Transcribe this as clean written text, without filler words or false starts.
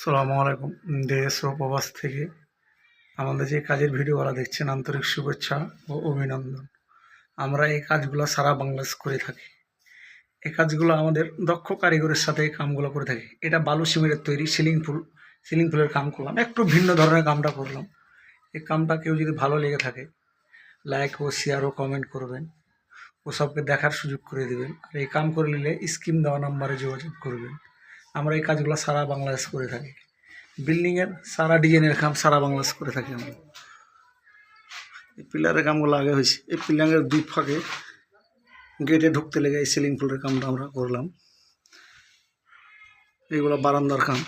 সালামু আলাইকুম। দেশ ও প্রবাস থেকে আমাদের যে কাজের ভিডিওগুলো দেখছেন, আন্তরিক শুভেচ্ছা ও অভিনন্দন। আমরা এই কাজগুলো সারা বাংলাদেশ করে থাকি। এই কাজগুলো আমাদের দক্ষ কারিগরের সাথে এই কামগুলো করে থাকি। এটা বালু সিমেন্টের তৈরি সিলিং ফুলের কাম করলাম, একটু ভিন্ন ধরনের কামটা করলাম। এই কামটা কেউ যদি ভালো লেগে থাকে, লাইক ও শেয়ার ও কমেন্ট করবেন ও সবকে দেখার সুযোগ করে দেবেন। আর এই কাম করে নিলে স্কিম দেওয়া নাম্বারে যোগাযোগ করবেন। আমরা এই কাজগুলো সারা বাংলাদেশ করে থাকি। বিল্ডিংয়ের সারা ডিজাইনের কাম সারা বাংলাদেশ করে থাকি আমরা। এই পিলারের কামগুলো আগে হয়েছে, এই পিলারের দুই ফাঁকে গেটে ঢুকতে লেগে এই সিলিং ফুলের কামটা আমরা করলাম। এইগুলো বারান্দার কাম।